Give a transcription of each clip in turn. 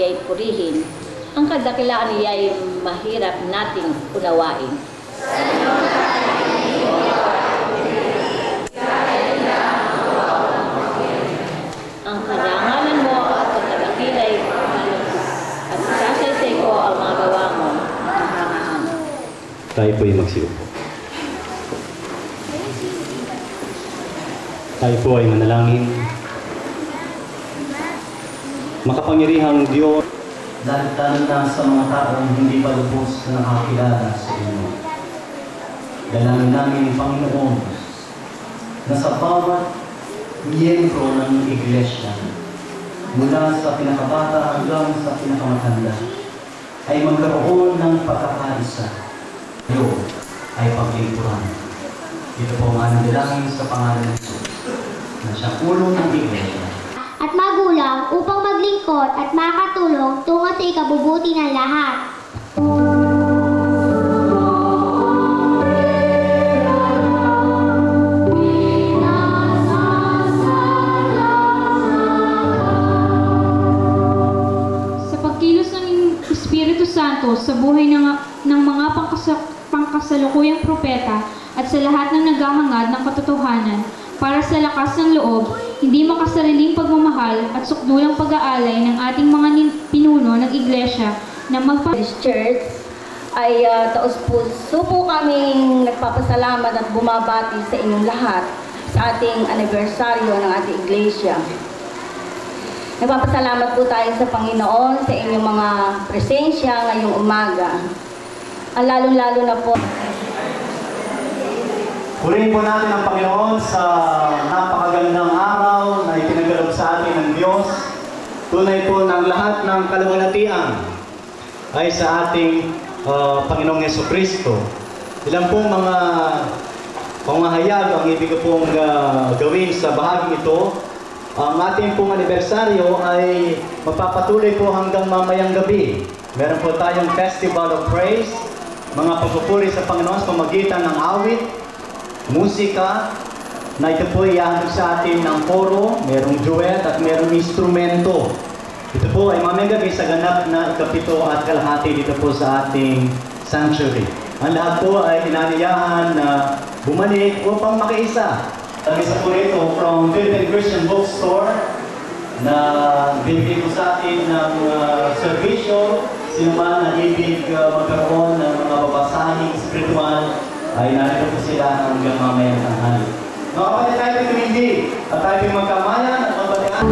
niya'y purihin. Ang kadakilaan niya'y mahirap nating unawain. Ang karangalan mo at ang kadakilay at sasaysay ko ang mga gawa mo. Tayo po'y magsiupo. Tayo po ay manalangin. Makapangyarihang Diyos, lalo na sa mga taong hindi pa lubos na nakakilala sa inyo. Dalangin namin, Panginoon, na sa bawat miyembro ng Iglesia, mula sa pinakabata hanggang sa pinakamatanda, ay magkaroon ng pagkakaisa. Iyo ay paglingkuran. Ito po ang dalangin sa pangalan ng Jesus, na siya ulo ng Iglesia. At magulang upang maglingkod at makatulong tungo sa ikabubuti ng lahat. Sa pagkilos ng Espiritu Santo sa buhay ng mga pangkasalukuyang propeta at sa lahat ng naghahangad ng katotohanan, para sa lakas ng loob, hindi makasariling pagmamahal at sukdulang pag-aalay ng ating mga pinuno ng Iglesia na This church ay taos-puso po kaming nagpapasalamat at bumabati sa inyong lahat sa ating anibersaryo ng ating Iglesia. Nagpapasalamat po tayo sa Panginoon sa inyong mga presensya ngayong umaga. Lalong-lalo na po. Purihin po natin ang Panginoon sa napakagandang araw na ipinagkaloob sa atin ng Diyos. Tunay po ng lahat ng kaluwalhatian ay sa ating Panginoong Jesucristo. Ilang pong mga pangahayag ang ibig ko pong gawin sa bahaging ito. Ang ating pong anibersaryo ay magpapatuloy po hanggang mamayang gabi. Meron po tayong Festival of Praise, mga pagpupuri sa Panginoon sa pamagitan ng awit, musika, na ito po iyahandog sa atin ng koro, merong duet at merong instrumento. Ito po ay mamayang gabi sa ganap na ikapito at kalahati dito po sa ating sanctuary. Ang lahat po ay inaniyahan na bumalik upang makiisa. Ang isa po rito from Philippine Christian Bookstore na binigay po sa atin ng servisyo. Sino man na ibig magkaroon ng mga babasahing spiritual ay narito po sila hanggang mamaya ng tanghali. Mga kapatid, tayo tumindi at tayo magkamayan at magbalikan.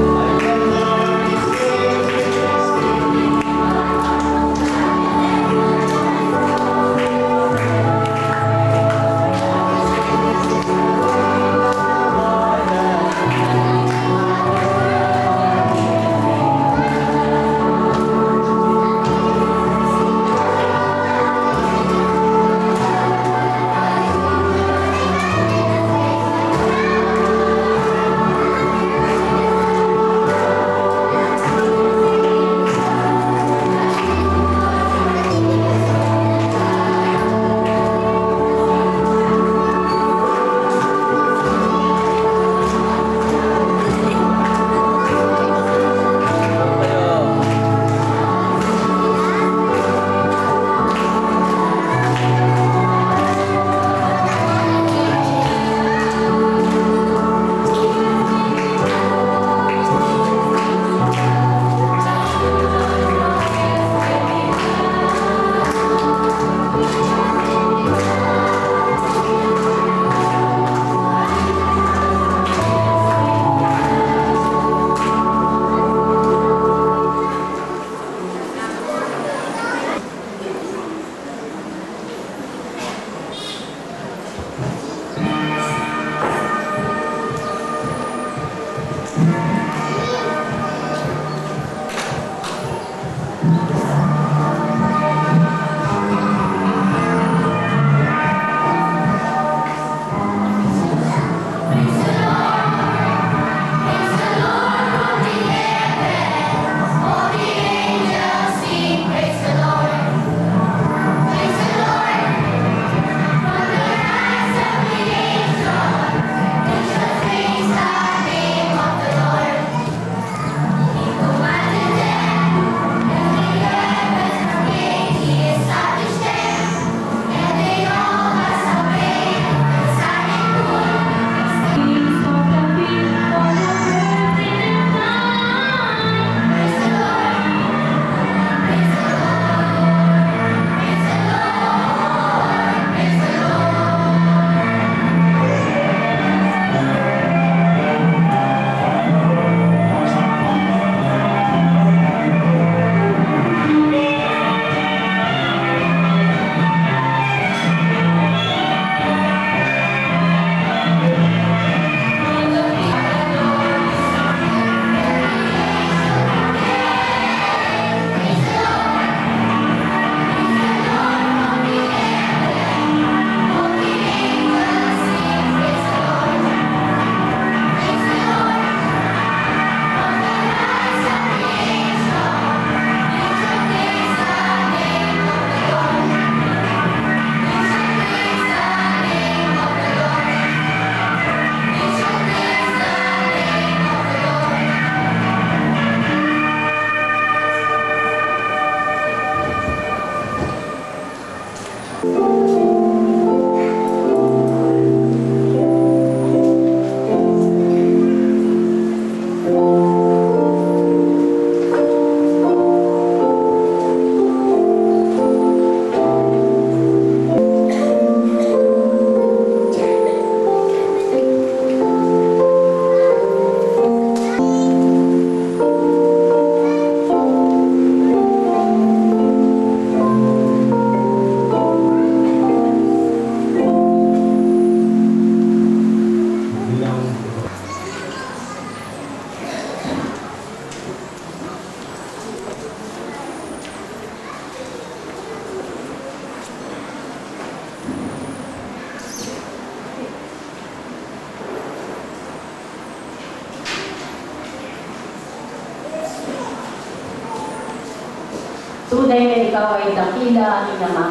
Tunay na ikaw ay dakila, aming Ama.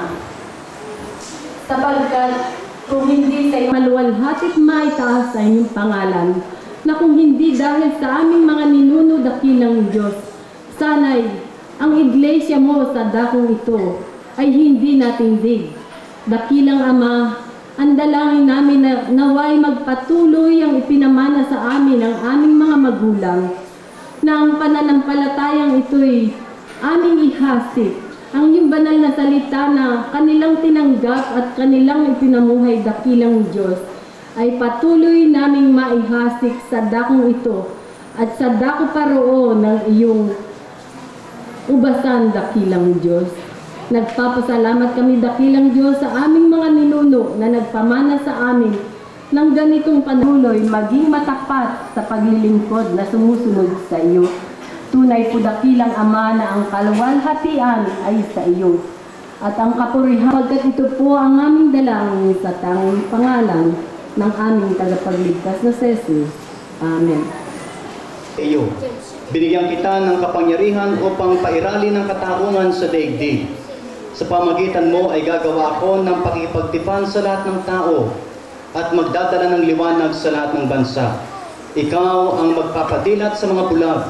Sapagkat kung hindi sa iyo maluwalhati't maitaas sa inyong pangalan, na kung hindi dahil sa aming mga ninuno dakilang Diyos, sana'y ang iglesia mo sa dakong ito ay hindi natindig. Dakilang Ama, ang dalangin namin na naway magpatuloy ang ipinamana sa amin ng aming mga magulang, na ang pananampalatayang ito'y aming ihasik, ang iyong banal na salita na kanilang tinanggap at kanilang ipinamuhay dakilang Diyos, ay patuloy naming maihasik sa dakong ito at sa dako paroon ng iyong ubasan dakilang Diyos. Nagpapasalamat kami dakilang Diyos sa aming mga ninuno na nagpamana sa amin ng ganitong panuloy maging matapat sa paglilingkod na sumusunod sa iyo. Tunay po dakilang Ama na ang kaluwalhatian ay sa iyo at ang kapurihan pagkat ito po ang aming dalangin sa tanging pangalan ng aming tagapagligtas na Jesus. Amen. Iyo, binigyan kita ng kapangyarihan upang pairali ng katarungan sa daigdig. Sa pamagitan mo ay gagawa ako ng pakipagtipan sa lahat ng tao at magdadala ng liwanag sa lahat ng bansa. Ikaw ang magpapadilat sa mga bulag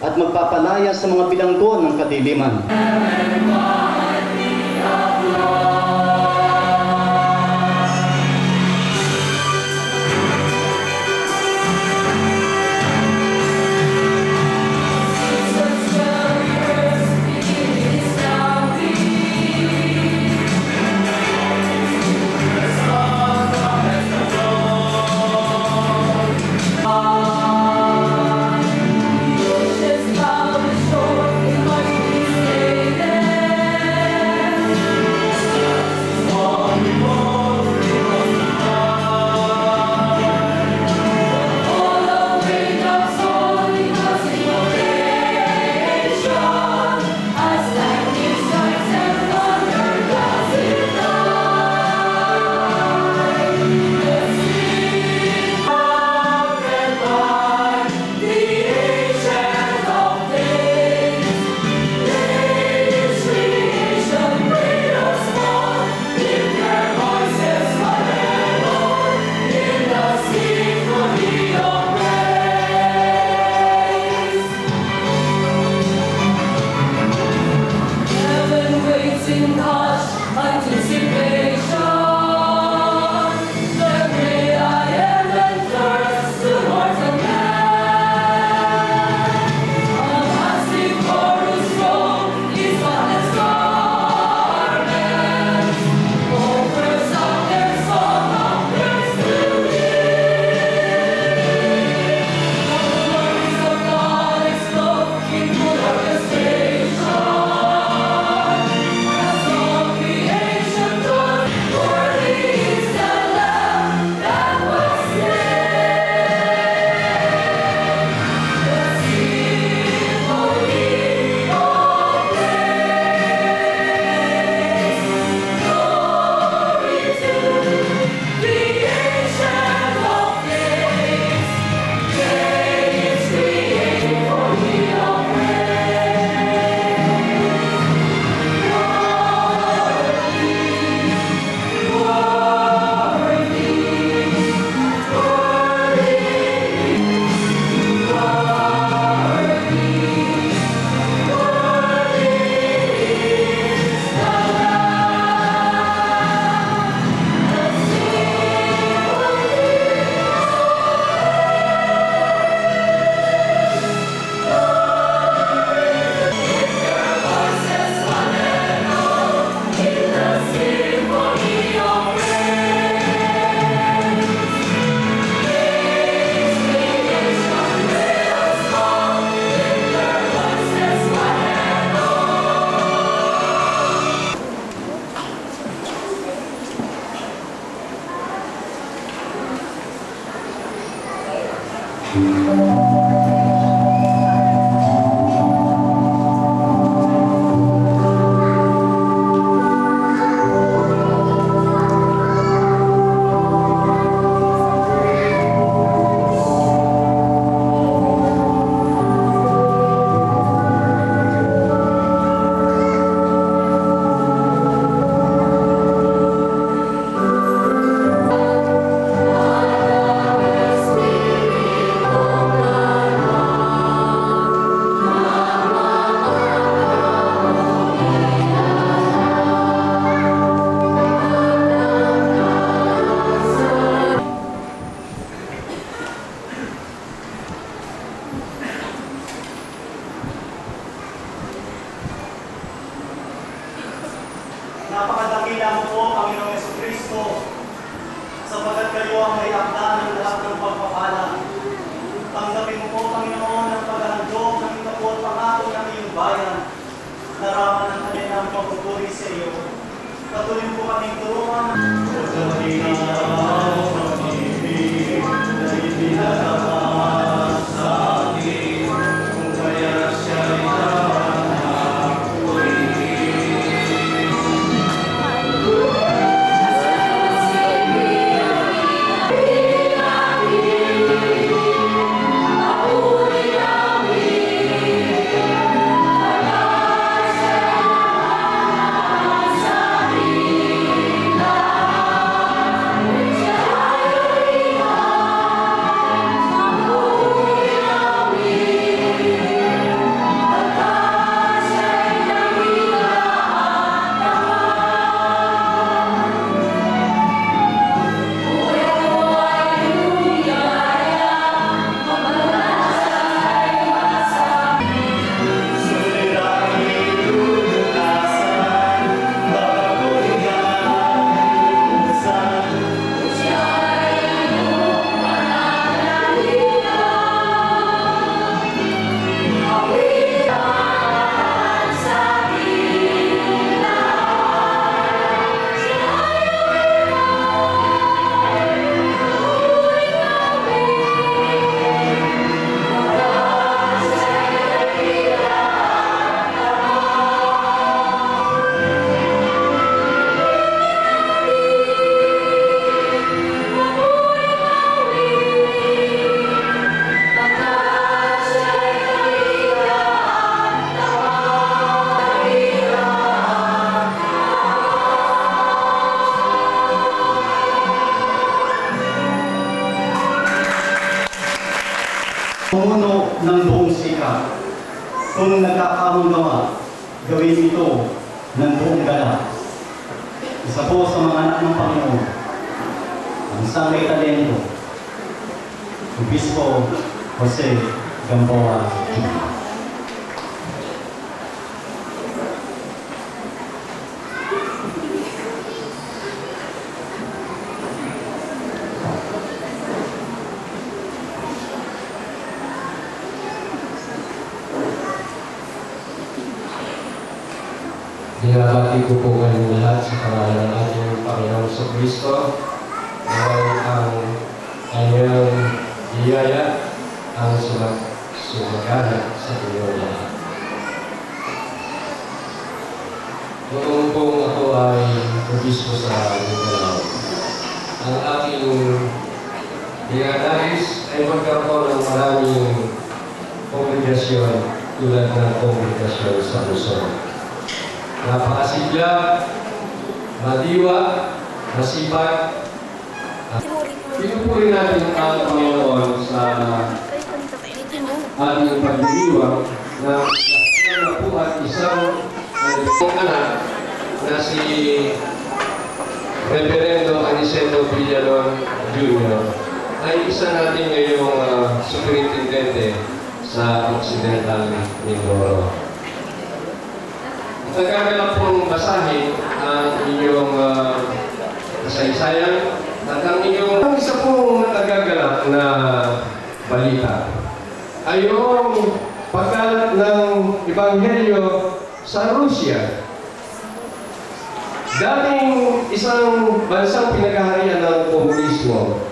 at magpapalaya sa mga bilanggo ng kadiliman. Just follow the shore, it must be saved. Napakadakila mo po, Panginoong Jesucristo, sapagat kayo ang may akda ng lahat ng pagpapala. Tanggapin mo po, Panginoon, ang paghahandog ng ito at pangako ng iyong bayan. Naraman ang kanilang pagpupuri sa iyo. Patuloy po kaming turuan ng Pumuno ng buong sikap. Kung nagkakaroon gawa, gawin ito ng buong galak. Isa po sa mga anak ng Panginoon, ang isang may talento, Obispo Jose Gamboa Jr. Binabati ko po kayong lahat sa pangalan ng ating Panginoong Jesucristo. Naway ang kanyang biyaya ang sumagana sa inyong lahat. Noong pong ako ay obispo sa Mindanao, ang aking dinanais ay magkaroon ng maraming kongregasyon tulad ng kongregasyon sa Luzon. Napakasigla, madiwa, masipag. Pinupuri natin ang Panginoon sa ating pagdiriwang na napuhat isang anak na si Reverendo Aniceto Villalon Jr. ay isa natin ngayong superintendente sa Occidental Mindoro. Nagagalap pong basahin ang inyong kasaysayan at ang inyong isa pong nagagalap na balita ay yung pagkalat ng Ebanghelyo sa Rusya. Dating isang bansang pinagaharian ng komunismo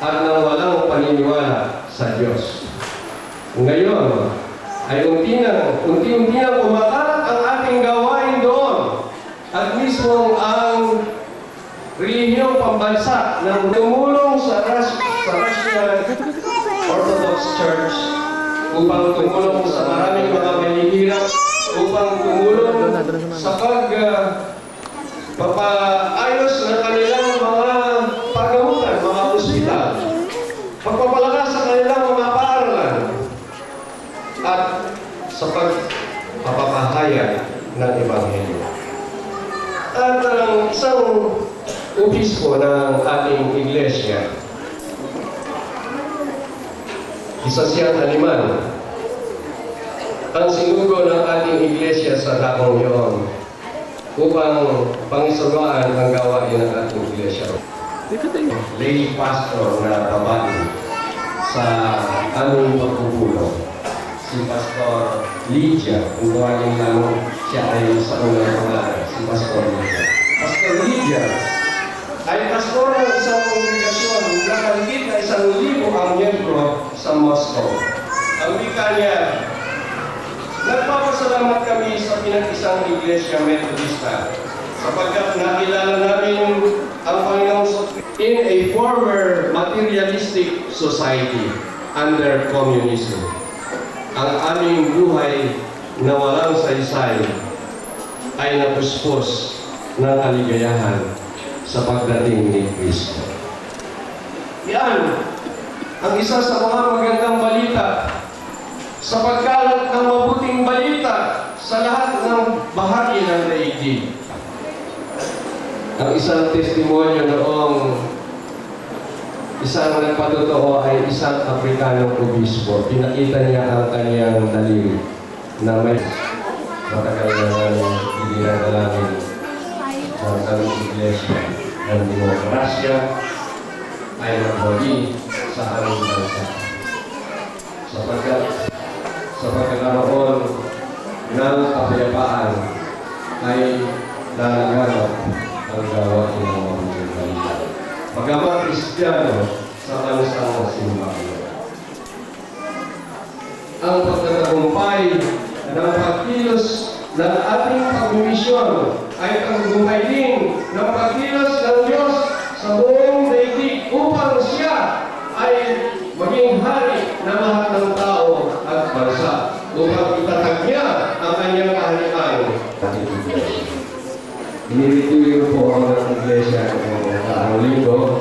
at ng walang paniniwala sa Diyos. Ngayon ay unti-unti nang kumakalat ang ating gawain doon at mismo ang relihiyong pambansa ng tumulong sa Russian Orthodox Church upang tumulong sa maraming mga mahihirap, upang tumulong sa pagpapaayos ng kanilang mga paggamutan, mga ospital, pagpapalakas sa kanilang mga paaralan, at sa pagpapahayag ng Ebanghelyo. At ang isang obispo ng ating iglesia, isa siyang Aliman, ang sinugo ng ating iglesia sa dakong yun upang pangisunwaan ang gawain ng ating iglesia. Lay pastor na babae sa aming pagpupulong. Si Pastor Lydia, kung tawagin lang siya ay sa unang pangalan, si Pastor Lydia. Pastor Lydia ay pastor ng isang kongregasyon na higit na 1,000 ang miyembro sa Moscow. Ang wika niya, nagpapasalamat kami sa pinag-isang Iglesia Metodista sapagkat nakilala namin ang Panginoon in a former materialistic society under communism. Ang aming buhay na walang saysay ay napuspos ng kaligayahan sa pagdating ni Kristo. Yan ang isa sa mga magandang balita sa pagkalat ng mabuting balita sa lahat ng bahagi ng daigdig. Ang isang testimonyo noong isang nagpatotoo ay isang Afrikanong obispo. Pinakita niya ang kanyang daliri na may matagal na idinadalangin ng aming iglesia ng demokrasya ay nagbagi sa aming bansa. Sapagkat sa pagkakaroon ng kapayapaan ay lalaganap ang gawain ng mabuting balita. Pagkaman Kristiyano sa kalusang simbahan. Ang pagtatagumpay ng pagkilos ng ating pagmimisyon ay tagumpay din ng pagkilos ng Diyos sa buong daigdig upang siya ay maging hari ng lahat ng tao at bansa upang itatag niya ang kanyang kaharian. Inirituyo po ang iglesia ng kaang linggo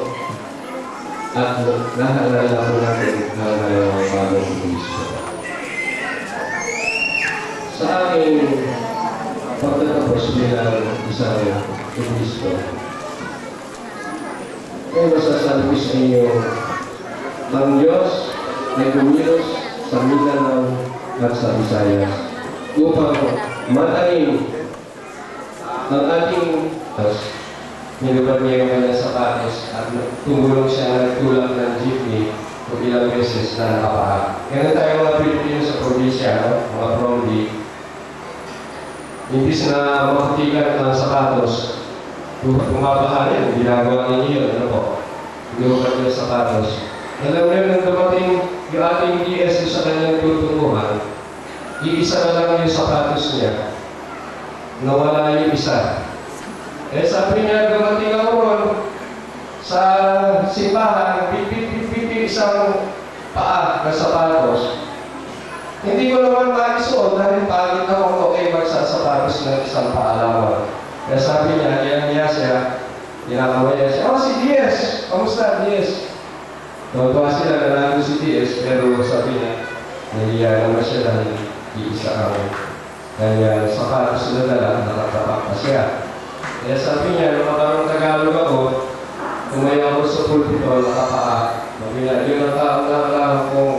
at nahalala po natin ang dalawang bagong Kristo. Sa aking pagtatapos bilang isang Kristo, ay masasabi sa inyo, ang Diyos ay kumilos sa Mindanao at sa Visayas upang matayin ang ating niluban niya yung kanyang sapatos at tumulong siya na nagtulak ng jeepney kung ilang beses na nakapaha. Ganun tayo mga Pilipino sa probinsya, mga promdi. Imbis na makatigan ng sapatos, bumabaha yan, ginagawa ninyo yun, ano po? Niluban niya sapatos. Alam niyo, nang dumating yung ating DS sa kanyang tutunguhan, iisa na lang yung sapatos niya. Nawala yung isa. Eh sabi niya, dumating ako ron sa simbahan, pipi isang paa na sapatos. Hindi ko naman maisuot dahil pagod ako okay magsasapatos ng isang paa lamang. Kaya sabi niya, niya siya, ginagawa siya, oh si DS, kamusta DS? Tuwa sila na nandun si DS, pero sabi niya, nahiya naman siya dahil iisa kami. Kaya sapatos na dala, nakatapak pa siya. Kaya sabi niya, nung makarong Tagalog ako, tumaya ako sa pulpito, nakapaa. Sabi niya, yun ang taong nakalaman kong